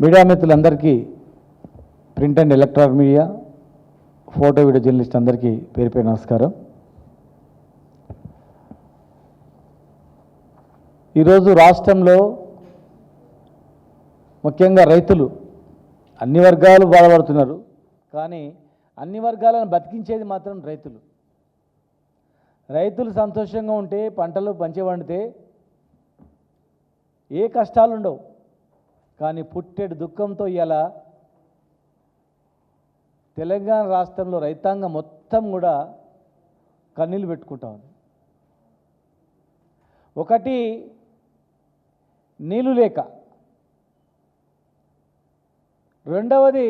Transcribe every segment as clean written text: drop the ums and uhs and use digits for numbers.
Media మిత్రులందరికీ print and electronic media photo video journalist అందరికీ పేరు పేరు నమస్కారం. ఈరోజు రాష్ట్రంలో ముఖ్యంగా రైతులు అన్ని వర్గాలు బాధపడుతున్నారు. కానీ అన్ని వర్గాలను బతికించేది మాత్రం రైతులు. రైతులు సంతోషంగా ఉంటే, పంటలు మంచిగా పండితే ఏ కష్టాలు ఉండవు. కానీ పుట్టెడు దుఃఖంతో ఇవాళ తెలంగాణ రాష్ట్రంలో రైతాంగం మొత్తం కూడా కన్నీళ్ళు పెట్టుకుంటా ఉంది. ఒకటి నీళ్ళు లేక, రెండవది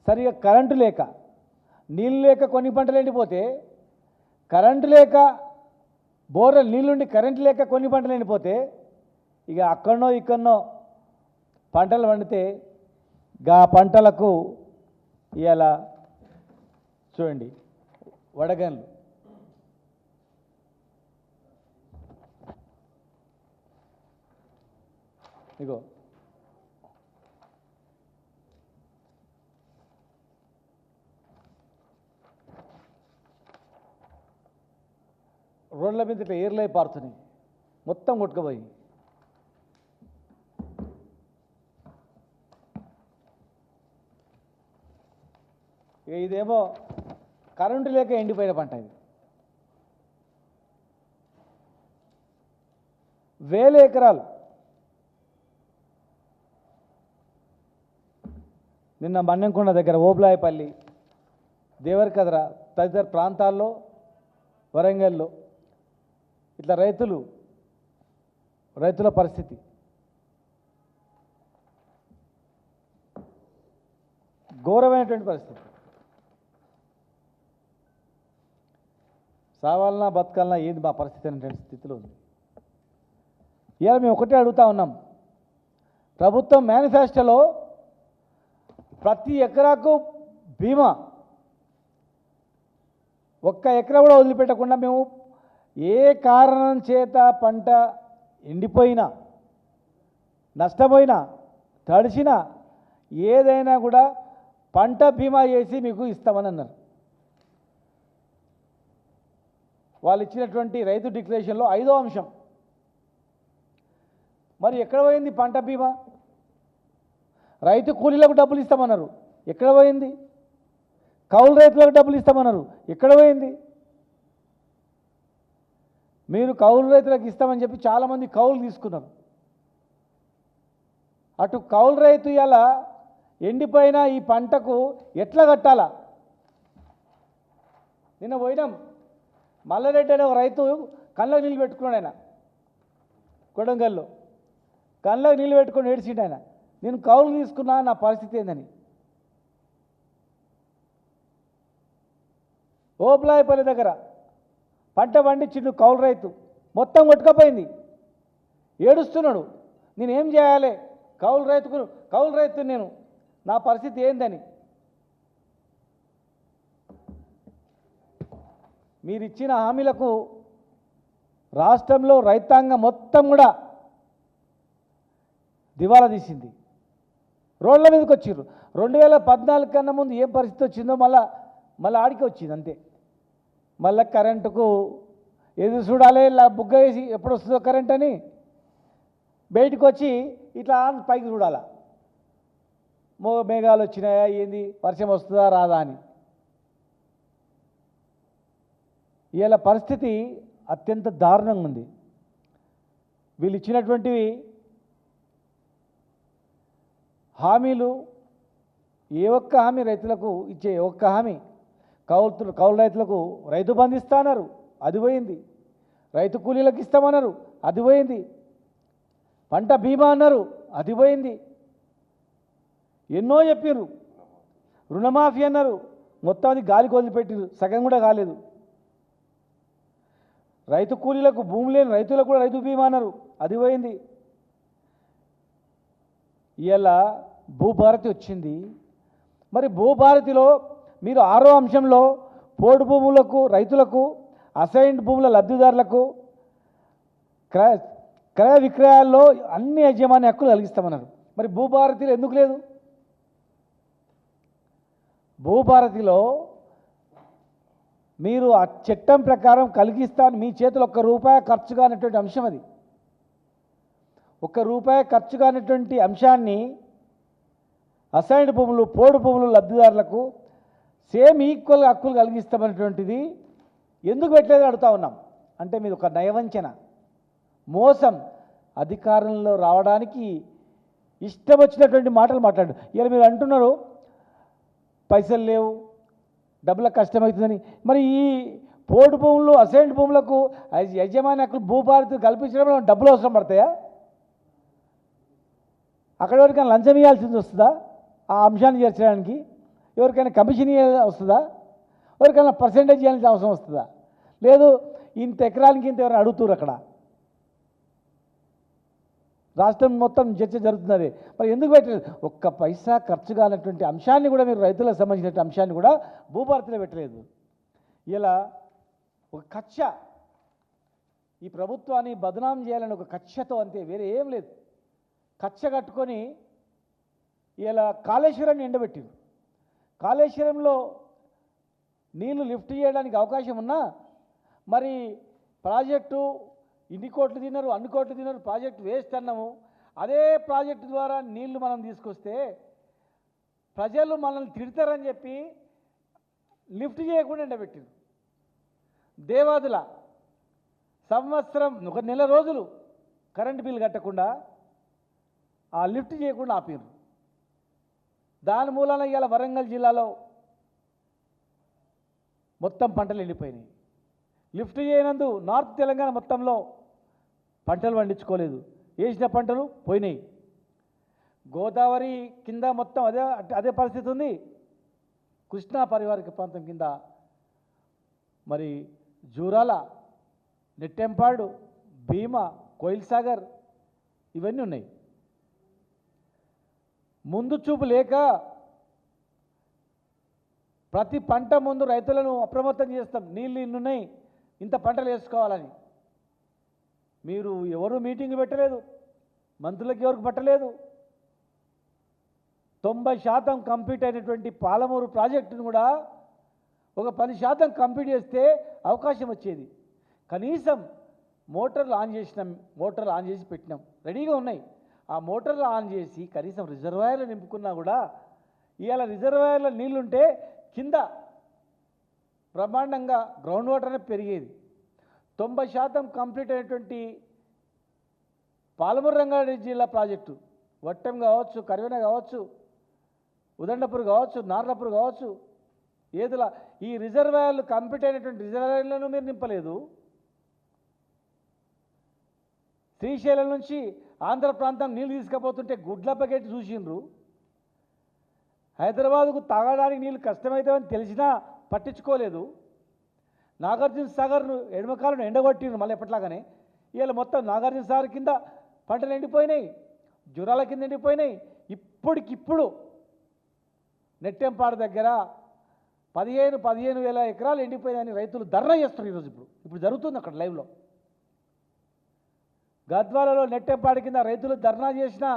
సరిగా కరెంటు లేక. నీళ్ళు లేక కొన్ని పంటలు ఎండిపోతే, కరెంటు లేక బోర్ల నీళ్ళుండి కరెంటు లేక కొన్ని పంటలు ఎండిపోతే, ఇక అక్కడనో ఇక్కడనో పంటలు పండితే గా పంటలకు ఇవాళ చూడండి వడగన్లు. ఇగో రోడ్ల మీద ఇట్లా ఏర్లై పారుతున్నాయి, మొత్తం కొట్టుకుపోయి. ఇదేమో కరెంటు లేక ఎండిపోయిన పంట. ఇది వేల ఎకరాలు. నిన్న మన్నెంకొండ దగ్గర, ఓబులాయపల్లి, దేవరకద్ర తదితర ప్రాంతాల్లో, వరంగల్లో ఇట్లా రైతుల పరిస్థితి ఘోరమైనటువంటి పరిస్థితి. సావాలన్నా బతకాలన్నా ఏంది మా పరిస్థితి అనేటువంటి స్థితిలో ఉంది. ఇవాళ మేము ఒకటే అడుగుతా ఉన్నాం. ప్రభుత్వం మేనిఫెస్టోలో ప్రతి ఎకరాకు బీమా, ఒక్క ఎకరా కూడా వదిలిపెట్టకుండా మేము ఏ కారణం చేత పంట ఎండిపోయినా, నష్టపోయినా, తడిసినా ఏదైనా కూడా పంట బీమా చేసి మీకు ఇస్తామని అన్నారు. వాళ్ళు ఇచ్చినటువంటి రైతు డిక్లరేషన్లో 5వ అంశం. మరి ఎక్కడ పోయింది పంట బీమా? రైతు కూలీలకు డబ్బులు ఇస్తామన్నారు, ఎక్కడ పోయింది? కౌలు రైతులకు డబ్బులు ఇస్తామన్నారు, ఎక్కడ పోయింది? మీరు కౌలు రైతులకు ఇస్తామని చెప్పి చాలామంది కౌలు తీసుకున్నారు. అటు కౌలు రైతు ఇలా ఎండిపోయిన ఈ పంటకు ఎట్లా కట్టాలా? నిన్న పోయినాం, మల్లారెడ్డి అనే ఒక రైతు కళ్ళకు నీళ్ళు పెట్టుకున్నాడు. ఆయన కొడంగల్లో కళ్ళకు నీళ్ళు పెట్టుకొని ఏడ్చిండు. ఆయన, నేను కౌలు తీసుకున్నా, నా పరిస్థితి ఏందని. ఓబులాయపల్లి దగ్గర పంట పండించిండు కౌలు రైతు, మొత్తం కొట్టుకపోయింది, ఏడుస్తున్నాడు. నేనేం చేయాలి? కౌలు రైతు నేను, నా పరిస్థితి ఏందని. మీరు ఇచ్చిన హామీలకు రాష్ట్రంలో రైతాంగం మొత్తం కూడా దివాలా తీసింది. రోడ్ల మీదకి వచ్చిర్రు. 2014 కన్నా ముందు ఏం పరిస్థితి వచ్చిందో మళ్ళీ ఆడికి వచ్చింది అంతే. మళ్ళీ కరెంటుకు ఎదురు చూడాలి, ఇలా బుగ్గ వేసి ఎప్పుడు వస్తుందో కరెంట్ అని బయటకు వచ్చి ఇట్లా పైకి చూడాలా, మేఘాలు వచ్చినాయా ఏంది, వర్షం వస్తుందా రాదా అని. ఇవాళ పరిస్థితి అత్యంత దారుణంగా ఉంది. వీళ్ళు ఇచ్చినటువంటివి హామీలు, ఏ ఒక్క హామీ రైతులకు ఇచ్చే ఒక్క హామీ, కౌలు రైతులకు రైతు బంధు ఇస్తామన్నారు, అది పోయింది. రైతు కూలీలకు ఇస్తామన్నారు, అది పోయింది. పంట బీమా అన్నారు, అది పోయింది. ఎన్నో చెప్పారు. రుణమాఫీ అన్నారు, మొత్తం అది గాలికి వదిలిపెట్టారు, సగం కూడా కాలేదు. రైతు కూలీలకు, భూమి లేని రైతులకు కూడా రైతు బీమా అన్నారు, అది పోయింది. ఇవాళ భూభారతి వచ్చింది. మరి భూభారతిలో మీరు 6వ అంశంలో పోడు భూములకు, రైతులకు, అసైన్డ్ భూముల లబ్ధిదారులకు క్రయ విక్రయాల్లో అన్ని యజమాని హక్కులు కలిగిస్తామన్నారు. మరి భూభారతిలో ఎందుకు లేదు? భూభారతిలో మీరు ఆ చట్టం ప్రకారం కలిగిస్తాను, మీ చేతులు ₹1 ఖర్చు కానటువంటి అంశం అది. ₹1 ఖర్చు కానటువంటి అంశాన్ని అసైన్డ్ భూములు, పోడు భూములు లబ్ధిదారులకు సేమ్ ఈక్వల్గా హక్కులు కలిగిస్తామనేటువంటిది ఎందుకు పెట్టలేదని అడుగుతా ఉన్నాం. అంటే మీరు ఒక నయవంచన, మోసం, అధికారంలో రావడానికి ఇష్టం వచ్చినటువంటి మాటలు మాట్లాడు. ఇలా మీరు అంటున్నారు పైసలు లేవు, డబ్బులకు కష్టమవుతుందని. మరి ఈ పోడు భూములు, అసైన్డ్ భూములకు యజమాని హక్కులు భూభారతి కల్పించడంలో డబ్బులు అవసరం పడతాయా? అక్కడ ఎవరికైనా లంచం ఇవ్వాల్సింది వస్తుందా? ఆ అంశాన్ని చేర్చడానికి ఎవరికైనా కమిషన్ వస్తుందా? ఎవరికైనా పర్సెంటేజ్ ఇవ్వాల్సిన అవసరం వస్తుందా? లేదు, ఇంత ఎకరానికి ఇంత ఎవరైనా అడుగుతారు. అక్కడ రాష్ట్రం మొత్తం చర్చ జరుగుతున్నది. మరి ఎందుకు పెట్టలేదు? ₹1 ఖర్చు కానటువంటి అంశాన్ని కూడా మీరు రైతులకు సంబంధించిన అంశాన్ని కూడా భూభారతిలో పెట్టలేదు. ఇలా ఒక కక్ష, ఈ ప్రభుత్వాన్ని బదనాం చేయాలని ఒక కక్షతో, అంతే, వేరే ఏం లేదు. కక్ష కట్టుకొని ఇలా కాళేశ్వరాన్ని ఎండబెట్టింది. కాళేశ్వరంలో నీళ్లు లిఫ్ట్ చేయడానికి అవకాశం ఉన్నా మరి ప్రాజెక్టు ఇన్ని కోట్లు తిన్నారు, అన్ని కోట్లు తిన్నారు, ప్రాజెక్టు వేస్ట్ అన్నాము. అదే ప్రాజెక్టు ద్వారా నీళ్లు మనం తీసుకొస్తే ప్రజలు మనల్ని తిడతారని చెప్పి లిఫ్ట్ చేయకుండా ఎండబెట్టింది. దేవాదుల సంవత్సరం, 1 నెల రోజులు కరెంటు బిల్లు కట్టకుండా ఆ లిఫ్ట్ చేయకుండా ఆపారు. దాని మూలాన ఇవాళ వరంగల్ జిల్లాలో మొత్తం పంటలు ఎండిపోయినాయి. లిఫ్ట్ చేయనందు నార్త్ తెలంగాణ మొత్తంలో పంటలు పండించుకోలేదు, వేసిన పంటలు పోయినాయి. గోదావరి కింద మొత్తం అదే పరిస్థితి ఉంది. కృష్ణా పరివారిక ప్రాంతం కింద మరి జూరాల, నెట్టెంపాడు, భీమా, కోయిల్ సాగర్ ఇవన్నీ ఉన్నాయి. ముందు చూపు లేక ప్రతి పంట ముందు రైతులను అప్రమత్తం చేస్తాం, నీళ్ళు ఇన్నున్నాయి, ఇంత పంటలు వేసుకోవాలని. మీరు ఎవరు మీటింగ్ పెట్టలేదు, మంత్రులకు ఎవరికి పట్టలేదు. 90% కంప్లీట్ అయినటువంటి పాలమూరు ప్రాజెక్టును కూడా ఒక 10% కంప్లీట్ చేస్తే అవకాశం వచ్చేది. కనీసం మోటార్లు ఆన్ చేసినాం, మోటార్లు ఆన్ చేసి పెట్టినాం, రెడీగా ఉన్నాయి. ఆ మోటార్లు ఆన్ చేసి కనీసం రిజర్వాయర్లు నింపుకున్నా కూడా ఇవాళ రిజర్వాయర్ల నీళ్లుంటే కింద బ్రహ్మాండంగా గ్రౌండ్ వాటర్ అనేది పెరిగేది. 90% కంప్లీట్ అయినటువంటి పాలమూరు రంగారెడ్డి జిల్లా ప్రాజెక్టు, వట్టం కావచ్చు, కరివెన కావచ్చు, ఉదండపూర్ కావచ్చు, నార్లపూర్ కావచ్చు, ఏదుల ఈ రిజర్వాయర్లు కంప్లీట్ అయినటువంటి రిజర్వాయర్లను మీరు నింపలేదు. శ్రీశైలం నుంచి ఆంధ్ర ప్రాంతం నీళ్ళు తీసుకుపోతుంటే గుడ్ల బకెట్ చూసిండ్రు. హైదరాబాదుకు తాగడానికి నీళ్ళు కష్టమవుతామని తెలిసినా పట్టించుకోలేదు. నాగార్జున సాగర్ను ఎడమకాలను ఎండగొట్టిండ్రు మళ్ళీ ఎప్పట్లాగానే. ఇవాళ మొత్తం నాగార్జున సాగర్ కింద పంటలు ఎండిపోయినాయి, జురాల కింద ఎండిపోయినాయి. ఇప్పటికిప్పుడు నెట్టెంపాడు దగ్గర 15,000 ఎకరాలు ఎండిపోయినాయని రైతులు ధర్నా చేస్తారు ఈరోజు. ఇప్పుడు జరుగుతుంది అక్కడ లైవ్లో. గద్వాలలో నెట్టెంపాడు కింద రైతులు ధర్నా చేసినా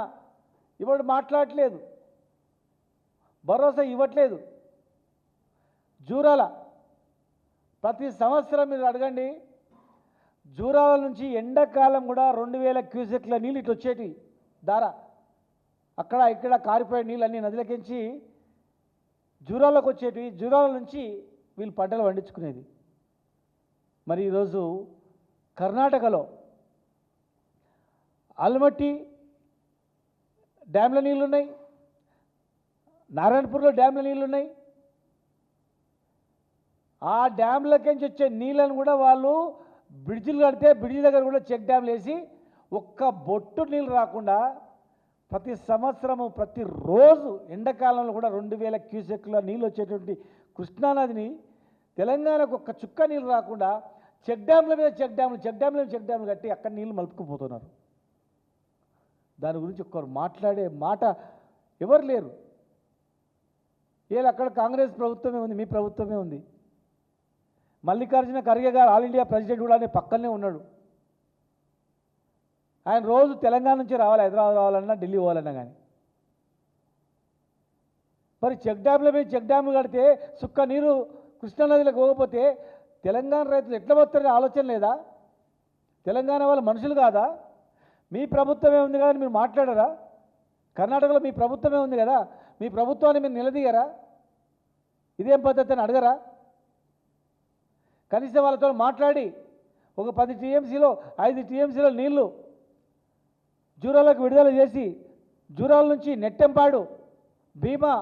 ఇప్పుడు మాట్లాడట్లేదు, భరోసా ఇవ్వట్లేదు. జూరాల ప్రతి సంవత్సరం మీరు అడగండి, జూరాల నుంచి ఎండాకాలం కూడా 2,000 క్యూసెక్ల నీళ్ళు ఇటు వచ్చేటి దారా. అక్కడ ఇక్కడ కారిపోయే నీళ్ళు అన్నీ నదిలకించి జూరాలకు వచ్చేటివి. జూరాల నుంచి వీళ్ళు పంటలు పండించుకునేది. మరి ఈరోజు కర్ణాటకలో ఆల్మట్టి డ్యాంల నీళ్ళున్నాయి, నారాయణపూర్లో డ్యాంల నీళ్ళున్నాయి. ఆ డ్యాంలకించి వచ్చే నీళ్ళను కూడా వాళ్ళు బ్రిడ్జిలు కడితే బ్రిడ్జి దగ్గర కూడా చెక్ డ్యామ్లు వేసి ఒక్క బొట్టు నీళ్ళు రాకుండా ప్రతి సంవత్సరము ప్రతిరోజు ఎండాకాలంలో కూడా 2,000 క్యూసెక్ల నీళ్ళు వచ్చేటువంటి కృష్ణానదిని తెలంగాణకు ఒక్క చుక్క నీళ్ళు రాకుండా చెక్ డ్యామ్ల మీద చెక్ డ్యామ్లు కట్టి అక్కడ నీళ్ళు మలుపుకుపోతున్నారు. దాని గురించి ఒక్కరు మాట్లాడే మాట ఎవరు లేరు. అక్కడ కాంగ్రెస్ ప్రభుత్వమే ఉంది, మీ ప్రభుత్వమే ఉంది. మల్లికార్జున ఖర్గే గారు ఆల్ ఇండియా ప్రెసిడెంట్ కూడా పక్కనే ఉన్నాడు. ఆయన రోజు తెలంగాణ నుంచి రావాలి, హైదరాబాద్ రావాలన్నా ఢిల్లీ పోవాలన్నా కానీ మరి చెక్ డ్యామ్ల మీద చెక్ డ్యాములు కడితే సుక్క నీరు కృష్ణానదిలోకి పోకపోతే తెలంగాణ రైతులు ఎట్లా పోతారనే ఆలోచన లేదా? తెలంగాణ వాళ్ళు మనుషులు కాదా? మీ ప్రభుత్వమే ఉంది కదా మీరు మాట్లాడరా? కర్ణాటకలో మీ ప్రభుత్వమే ఉంది కదా, మీ ప్రభుత్వాన్ని మీరు నిలదీయరా? ఇదేం పద్ధతి అని అడగరా? కనీసం వాళ్ళతో మాట్లాడి ఒక 10 టీఎంసీలో 5 టీఎంసీలో నీళ్లు జూరాలకు విడుదల చేసి జూరాల నుంచి నెట్టెంపాడు, భీమా,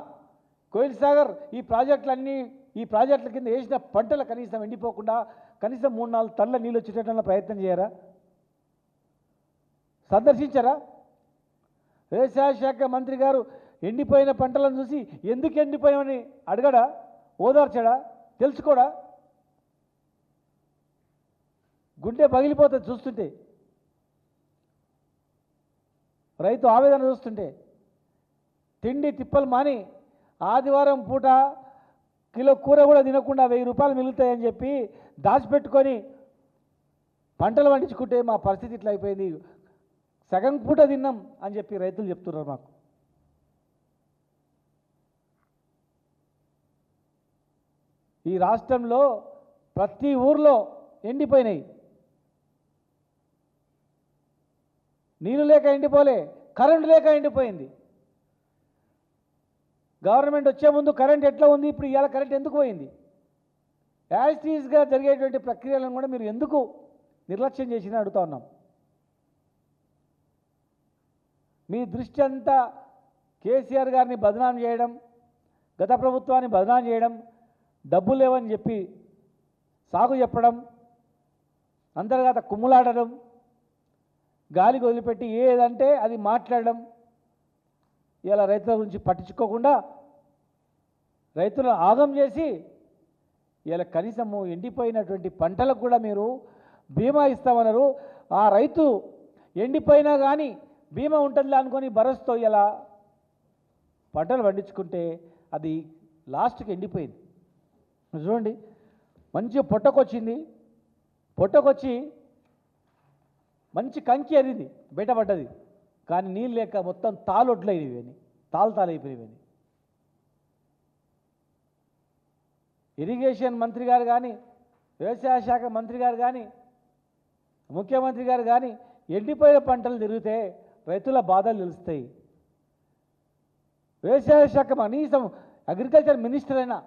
కోయిల్ సాగర్ ఈ ప్రాజెక్టుల కింద వేసిన పంటలు కనీసం ఎండిపోకుండా కనీసం 3-4 టన్నుల నీళ్ళు వచ్చేటట్టు ప్రయత్నం చేయరా? సందర్శించరా? వ్యవసాయ శాఖ మంత్రి గారు ఎండిపోయిన పంటలను చూసి ఎందుకు ఎండిపోయామని అడగడా? ఓదార్చడా? తెలుసుకోడా? గుండె పగిలిపోతుంది చూస్తుంటే, రైతు ఆవేదన చూస్తుంటే. తిండి తిప్పలు మాని ఆదివారం పూట కిలో కూర కూడా తినకుండా 1000 రూపాయలు మిగులుతాయని చెప్పి దాచిపెట్టుకొని పంటలు పండించుకుంటే మా పరిస్థితి ఇట్లా అయిపోయింది, సగం పూట తిన్నాం అని చెప్పి రైతులు చెప్తున్నారు మాకు. ఈ రాష్ట్రంలో ప్రతి ఊర్లో ఎండిపోయినాయి. నీళ్ళు లేక ఎండిపోలే, కరెంటు లేక ఎండిపోయింది. గవర్నమెంట్ వచ్చే ముందు కరెంట్ ఎట్లా ఉంది, ఇప్పుడు ఇవాళ కరెంట్ ఎందుకు పోయింది? యాజ్ టీజ్గా జరిగేటువంటి ప్రక్రియలను కూడా మీరు ఎందుకు నిర్లక్ష్యం చేసినా అడుగుతా ఉన్నాం. మీ దృష్టి అంతా కేసీఆర్ గారిని బదనాం చేయడం, గత ప్రభుత్వాన్ని బదనాం చేయడం, డబ్బులు లేవని చెప్పి సాగు చెప్పడం, అంతర్గత కుమ్ములాడడం, గాలికి వదిలిపెట్టి ఏదంటే అది మాట్లాడడం, ఇలా రైతుల గురించి పట్టించుకోకుండా రైతులను ఆగం చేసి ఇలా కనీసము ఎండిపోయినటువంటి పంటలకు కూడా మీరు బీమా ఇస్తామన్నారు. ఆ రైతు ఎండిపోయినా కానీ బీమా ఉంటుందిలే అనుకొని భరోసాతో ఇలా పంటలు పండించుకుంటే అది లాస్ట్కి ఎండిపోయింది. చూడండి, మంచిగా పొట్టకొచ్చి మంచి కంకి అరిది బయటపడ్డది, కానీ నీళ్ళు లేక మొత్తం తాళొడ్లైనవి, తాళైపోయినవి. ఇరిగేషన్ మంత్రి గారు కానీ, వ్యవసాయ శాఖ మంత్రి గారు కానీ, ముఖ్యమంత్రి గారు కానీ ఎండిపోయిన పంటలు తిరిగితే రైతుల బాధలు తెలుస్తాయి. వ్యవసాయ శాఖ కనీసం అగ్రికల్చర్ మినిస్టర్ అయినా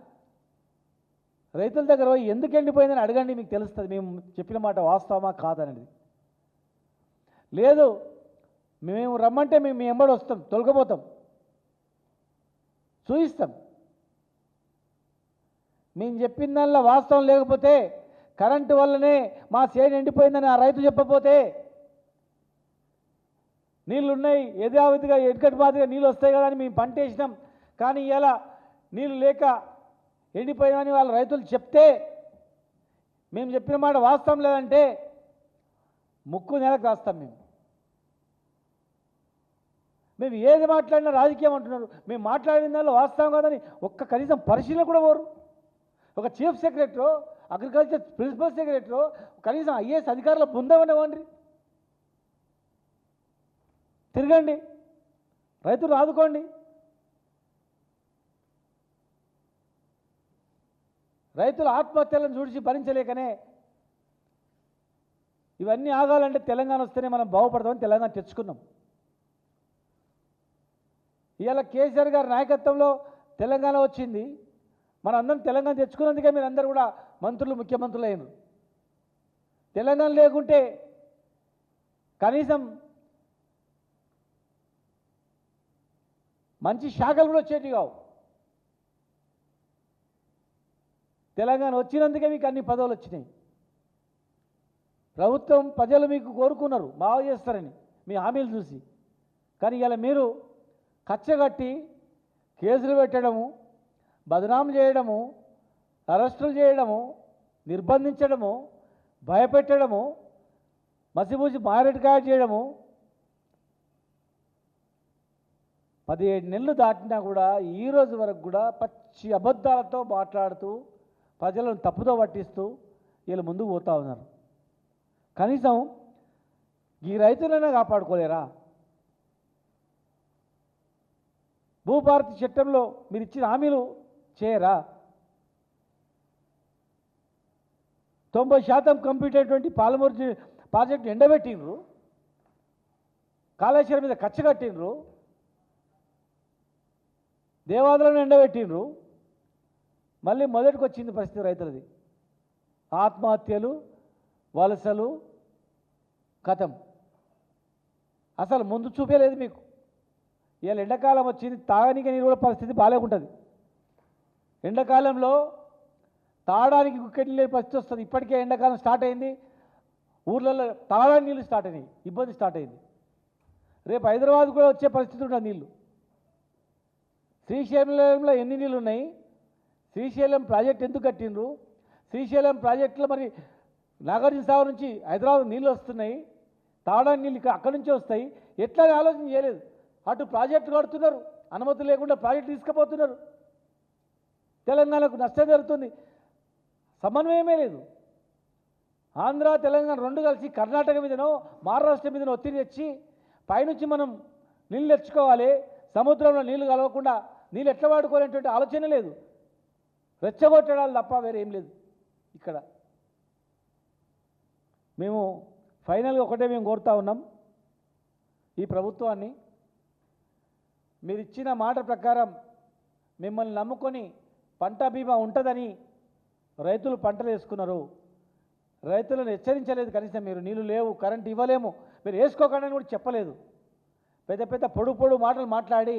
రైతుల దగ్గర పోయి ఎందుకు ఎండిపోయిందని అడగండి, మీకు తెలుస్తుంది మేము చెప్పిన మాట వాస్తవమా కాదనేది. లేదు, మేము రమ్మంటే మేము మీ ఎంబడి వస్తాం, తొలగపోతాం, చూయిస్తాం. మేము చెప్పిన దానిలో వాస్తవం లేకపోతే, కరెంటు వల్లనే మా చేను ఎండిపోయిందని ఆ రైతు చెప్పకపోతే, నీళ్ళు ఉన్నాయి యథావిధిగా ఎడ్కటి మాదిరిగా నీళ్ళు వస్తాయి కదా అని మేము పంట వేసినాం, కానీ ఇలా నీళ్ళు లేక ఎండిపోయామని వాళ్ళ రైతులు చెప్తే, మేము చెప్పిన మాట వాస్తవం లేదంటే ముక్కు నెలకు రాస్తాం. మేము ఏది మాట్లాడినా రాజకీయం అంటున్నారు. మేము మాట్లాడిన దానిలో వాస్తవం కాదని ఒక్క కనీసం పరిశీలన కూడా పోరు. ఒక chief secretary, agriculture principal secretary, కనీసం ఐఏఎస్ అధికారుల పొందామనివ్వండి, తిరగండి, రైతులు ఆదుకోండి. రైతుల ఆత్మహత్యలను చూసి భరించలేకనే ఇవన్నీ ఆగాలంటే తెలంగాణ వస్తేనే మనం బాగుపడతామని తెలంగాణ తెచ్చుకున్నాం. ఇవాళ కేసీఆర్ గారి నాయకత్వంలో తెలంగాణ వచ్చింది. మనందరం తెలంగాణ తెచ్చుకున్నందుకే మీరు అందరూ కూడా మంత్రులు, ముఖ్యమంత్రులు అయినారు. తెలంగాణ లేకుంటే కనీసం మంచి శాఖలు కూడా వచ్చేటివి కావు. తెలంగాణ వచ్చినందుకే మీకు అన్ని పదవులు వచ్చినాయి. ప్రభుత్వం, ప్రజలు మీకు కోరుకున్నారు బాగా చేస్తారని మీ హామీలు చూసి. కానీ ఇలా మీరు కచ్చగట్టి కేసులు పెట్టడము, బదనాం చేయడము, అరెస్టులు చేయడము, నిర్బంధించడము, భయపెట్టడము, మసిబూసి మారేడుకాయ చేయడము, 17 నెలలు దాటినా కూడా ఈ రోజు వరకు కూడా పచ్చి అబద్ధాలతో మాట్లాడుతూ ప్రజలను తప్పుదో పట్టిస్తూ వీళ్ళు ముందుకు పోతూ ఉన్నారు. కనీసం ఈ రైతులైనా కాపాడుకోలేరా? భూభారతి చట్టంలో మీరు ఇచ్చిన హామీలు చేయరా? 90% కంప్లీట్ అయినటువంటి పాలమూరు ప్రాజెక్టు ఎండబెట్టిండ్రు, కాళేశ్వరం మీద కచ్చ కట్టిండ్రు, దేవాదులను ఎండబెట్టిండ్రు. మళ్ళీ మొదటికి వచ్చింది పరిస్థితి రైతులది. ఆత్మహత్యలు, వలసలు, కథం. అసలు ముందు చూపేలేదు మీకు. ఇవాళ ఎండాకాలం వచ్చింది, తాగనీకి నీరు కూడా పరిస్థితి బాగాలేకుంటుంది. ఎండాకాలంలో తాగడానికి గుక్కెట్లు లేని పరిస్థితి వస్తుంది. ఇప్పటికే ఎండాకాలం స్టార్ట్ అయింది, ఊర్లలో తాగడానికి నీళ్ళు స్టార్ట్ అయినాయి, ఇబ్బంది స్టార్ట్ అయింది. రేపు హైదరాబాద్ కూడా వచ్చే పరిస్థితి ఉంటుంది నీళ్ళు. శ్రీశైలంలో ఎన్ని నీళ్ళు ఉన్నాయి? శ్రీశైలం ప్రాజెక్ట్ ఎందుకు కట్టిండ్రు? శ్రీశైలం ప్రాజెక్టులో మరి నాగార్జున సాగర్ నుంచి హైదరాబాద్ నీళ్ళు వస్తున్నాయి, తాగడానికి నీళ్ళు ఇక్కడ అక్కడి నుంచే వస్తాయి. ఎట్లా ఆలోచన చేయలేదు. అటు ప్రాజెక్టు కడుతున్నారు, అనుమతి లేకుండా ప్రాజెక్టు తీసుకుపోతున్నారు. తెలంగాణకు నష్టం జరుగుతుంది, సమన్వయమే లేదు. ఆంధ్ర తెలంగాణ రెండు కలిసి కర్ణాటక మీదనో మహారాష్ట్ర మీదనో ఒత్తిడి తెచ్చి పైనుంచి మనం నీళ్ళు తెచ్చుకోవాలి, సముద్రంలో నీళ్లు కలవకుండా నీళ్ళు ఎట్లా వాడుకోవాలనేటువంటి ఆలోచన లేదు. రెచ్చగొట్టడాలు తప్ప వేరే ఏం లేదు ఇక్కడ. మేము ఫైనల్గా ఒకటే మేము కోరుతా ఉన్నాం, ఈ ప్రభుత్వాన్ని మీరు ఇచ్చిన మాట ప్రకారం మిమ్మల్ని నమ్ముకొని పంట బీమా ఉంటుందని రైతులు పంటలు వేసుకున్నారు. రైతులను హెచ్చరించలేదు. కనీసం మీరు నీళ్ళు లేవు, కరెంట్ ఇవ్వలేము, మీరు వేసుకోకండి కూడా చెప్పలేదు. పెద్ద పెద్ద పొడు మాటలు మాట్లాడి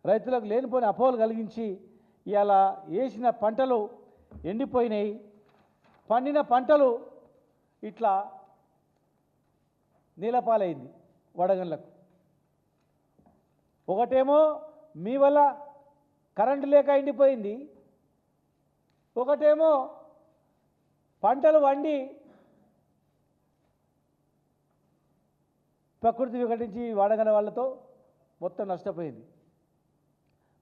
రైతులకు లేనిపోయిన అపోహలు కలిగించి ఇవాళ వేసిన పంటలు ఎండిపోయినాయి, పండిన పంటలు ఇట్లా నీలపాలైంది వడగండ్లకు. ఒకటేమో మీ వల్ల కరెంటు లేక ఎండిపోయింది, ఒకటేమో పంటలు వండి ప్రకృతి వికటించి వడగండ్ల వాళ్ళతో మొత్తం నష్టపోయింది.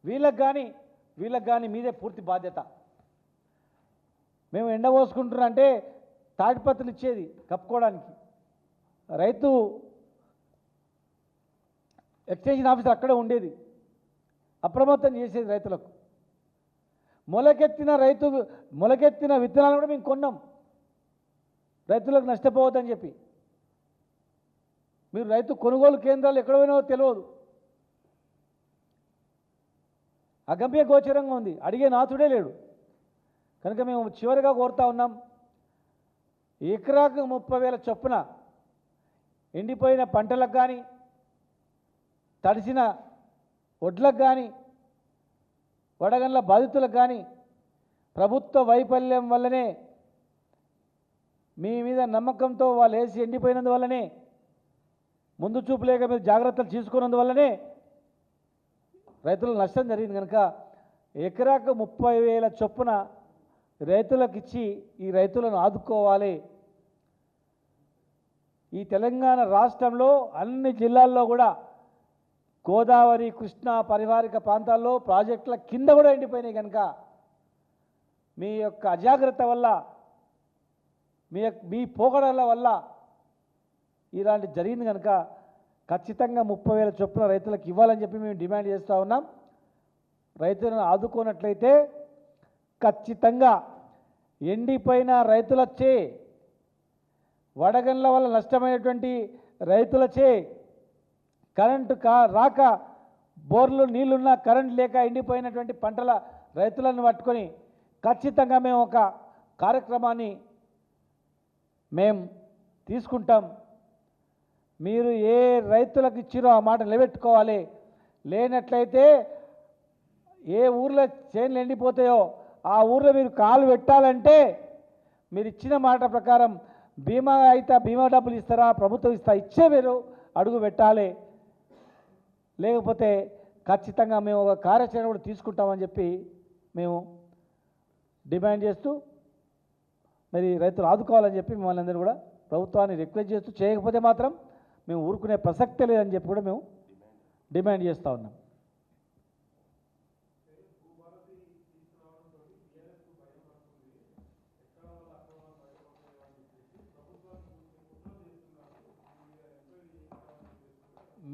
వీళ్ళకి కానీ మీదే పూర్తి బాధ్యత. మేము ఎండబోసుకుంటున్నా అంటే తాటిపత్రులు ఇచ్చేది కప్పుకోవడానికి, రైతు ఎక్స్టెన్షన్ ఆఫీసర్ అక్కడే ఉండేది, అప్రమత్తం చేసేది రైతులకు. మొలకెత్తిన విత్తనాలు కూడా మేము కొన్నాం రైతులకు నష్టపోవద్దని చెప్పి. మీరు రైతు కొనుగోలు కేంద్రాలు ఎక్కడ పోయినావో తెలియదు, అగమ్య గోచరంగా ఉంది, అడిగే నాథుడే లేడు. కనుక మేము చివరిగా కోరుతా ఉన్నాం, ఎకరాకు 30,000 చొప్పున ఎండిపోయిన పంటలకు కానీ తడిసిన వడ్లకు కానీ వడగండ్ల బాధితులకు కానీ ప్రభుత్వ వైఫల్యం వల్లనే, మీ మీద నమ్మకంతో వాళ్ళు వేసి ఎండిపోయినందువల్లనే, ముందు చూపు లేక మీరు జాగ్రత్తలు తీసుకున్నందువల్లనే రైతులకు నష్టం జరిగింది. కనుక ఎకరాకు 30,000 చొప్పున రైతులకు ఇచ్చి ఈ రైతులను ఆదుకోవాలి. ఈ తెలంగాణ రాష్ట్రంలో అన్ని జిల్లాల్లో కూడా గోదావరి, కృష్ణా పరివారిక ప్రాంతాల్లో ప్రాజెక్టుల కింద కూడా ఎండిపోయినాయి. కనుక మీ యొక్క అజాగ్రత్త వల్ల, మీ పోకడల వల్ల ఇలాంటి జరిగింది. కనుక ఖచ్చితంగా 30,000 చొప్పున రైతులకు ఇవ్వాలని చెప్పి మేము డిమాండ్ చేస్తూ ఉన్నాం. రైతులను ఆదుకోనట్లయితే ఖచ్చితంగా ఎండిపోయిన రైతులచే, వడగండ్ల వల్ల నష్టమైనటువంటి రైతులచే, కరెంటు రాక బోర్లు నీళ్లున్నా కరెంట్ లేక ఎండిపోయినటువంటి పంటల రైతులను పట్టుకొని ఖచ్చితంగా మేము ఒక కార్యక్రమాన్ని మేము తీసుకుంటాం. మీరు ఏ రైతులకు ఇచ్చిరో ఆ మాట నిలబెట్టుకోవాలి. లేనట్లయితే ఏ ఊర్లో చేనులు ఎండిపోతాయో ఆ ఊర్లో మీరు కాలు పెట్టాలంటే మీరు ఇచ్చిన మాట ప్రకారం బీమా అయితే బీమా డబ్బులు ఇస్తారా, ప్రభుత్వం ఇచ్చే మీరు అడుగు పెట్టాలి. లేకపోతే ఖచ్చితంగా మేము ఒక కార్యాచరణ కూడా తీసుకుంటామని చెప్పి మేము డిమాండ్ చేస్తూ, మరి రైతులు ఆదుకోవాలని చెప్పి మిమ్మల్ని అందరూ కూడా ప్రభుత్వాన్ని రిక్వెస్ట్ చేస్తూ, చేయకపోతే మాత్రం మేము ఊరుకునే ప్రసక్తే లేదని చెప్పి కూడా మేము డిమాండ్ చేస్తూ ఉన్నాం.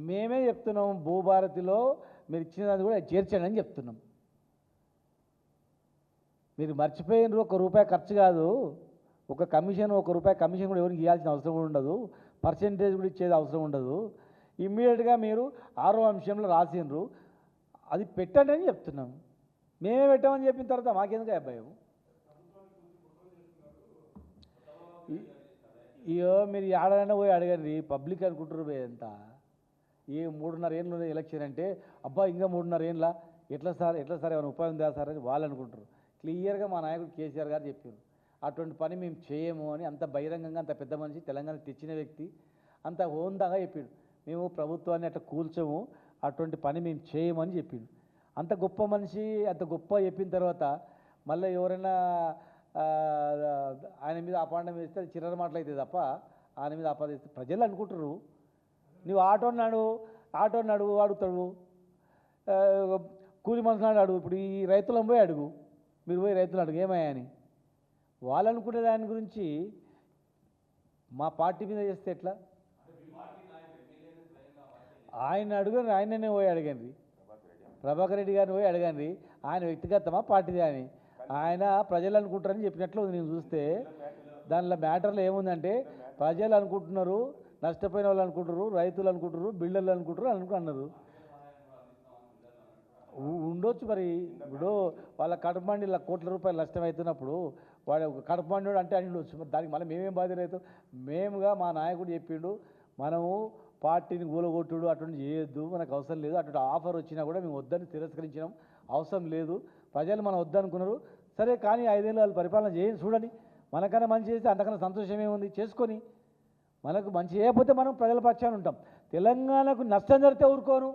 మేమే చెప్తున్నాం, భూభారతిలో మీరు ఇచ్చినది కూడా చేర్చండి అని చెప్తున్నాం. మీరు మర్చిపోయినరు, ₹1 ఖర్చు కాదు, ₹1 కమిషన్ కూడా ఎవరికి ఇవ్వాల్సిన అవసరం కూడా ఉండదు, పర్సెంటేజ్ కూడా ఇచ్చేది అవసరం ఉండదు. ఇమ్మీడియట్గా మీరు 6వ అంశంలో రాసిండ్రు, అది పెట్టండి అని చెప్తున్నాం. మేమే పెట్టామని చెప్పిన తర్వాత మాకెందుకు భయం? ఇయో మీరు ఆడైనా పోయి అడగండి, పబ్లిక్ అనుకుంటారు ఎంత ఏ 3.5 ఏళ్ళు ఎలక్షన్ అంటే అబ్బా ఇంకా 3.5 ఏళ్ళ ఎట్లా సార్ ఏమైనా ఉపాయం ఉందా సార్ అని వాళ్ళు అనుకుంటారు. క్లియర్గా మా నాయకుడు కేసీఆర్ గారు చెప్పారు, అటువంటి పని మేము చేయము అని. అంత బహిరంగంగా అంత పెద్ద మనిషి, తెలంగాణ తెచ్చిన వ్యక్తి, అంత హోందాగా చెప్పాడు, మేము ప్రభుత్వాన్ని అట్లా కూల్చము, అటువంటి పని మేము చేయమని చెప్పిండు. అంత గొప్ప మనిషి అంత గొప్ప చెప్పిన తర్వాత మళ్ళీ ఎవరైనా ఆయన మీద అపాండం వేస్తే అది చిల్లర మాటలైతే తప్ప ఆయన మీద అపాదిస్తే ప్రజలు అనుకుంటారు. నువ్వు ఆటోని అడుగు అడుగుతాడు, కూలి మనుషులు అడుగు, ఇప్పుడు ఈ రైతులను పోయి అడుగు, మీరు పోయి రైతులు అడుగు ఏమయ్యా అని. వాళ్ళు అనుకునే దాని గురించి మా పార్టీ మీద చేస్తే ఎట్లా? ఆయననే పోయి అడగండి, ప్రభాకర్ రెడ్డి గారిని పోయి అడగండి, ఆయన వ్యక్తిగతమా పార్టీదే అని. ఆయన ప్రజలు అనుకుంటారని చెప్పినట్లు ఉంది. నేను చూస్తే దానిలో మ్యాటర్లో ఏముందంటే ప్రజలు అనుకుంటున్నారు, నష్టపోయిన వాళ్ళు అనుకుంటారు, రైతులు అనుకుంటారు, బిల్డర్లు అనుకుంటారు అన్నారు. ఉండొచ్చు మరి. ఇప్పుడు వాళ్ళ కడపమండి ₹1,00,00,000 నష్టం అవుతున్నప్పుడు వాడు కడపమండి అంటే అని ఉండొచ్చు. దానికి మళ్ళీ మేమేం బాధ్యత అవుతాం? మేముగా మా నాయకుడు చెప్పిండు, మనము పార్టీని గూలగొట్టుడు అటువంటి చేయొద్దు, మనకు అవసరం లేదు. అటువంటి ఆఫర్ వచ్చినా కూడా మేము వద్దని తిరస్కరించినాం, అవసరం లేదు. ప్రజలు మనం వద్దనుకున్నారు, సరే కానీ 5 ఏళ్ళు వాళ్ళు పరిపాలన చేయండి, చూడండి, మనకన్నా మంచి చేస్తే అంతకన్నా సంతోషం ఏముంది, చేసుకొని. మనకు మంచి చేయకపోతే మనం ప్రజల పక్షాన ఉంటాం. తెలంగాణకు నష్టం జరిగితే ఊరుకోను,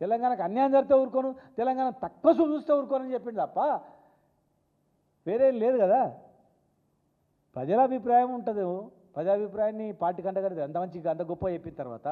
తెలంగాణకు అన్యాయం జరిగితే ఊరుకోను, తెలంగాణ తక్కువ చూస్తే ఊరుకోనని చెప్పింది తప్ప వేరేం లేదు కదా. ప్రజల అభిప్రాయం ఉంటుంది, ప్రజాభిప్రాయాన్ని పార్టీ కంటే అంత మంచిగా అంత గొప్ప చెప్పిన తర్వాత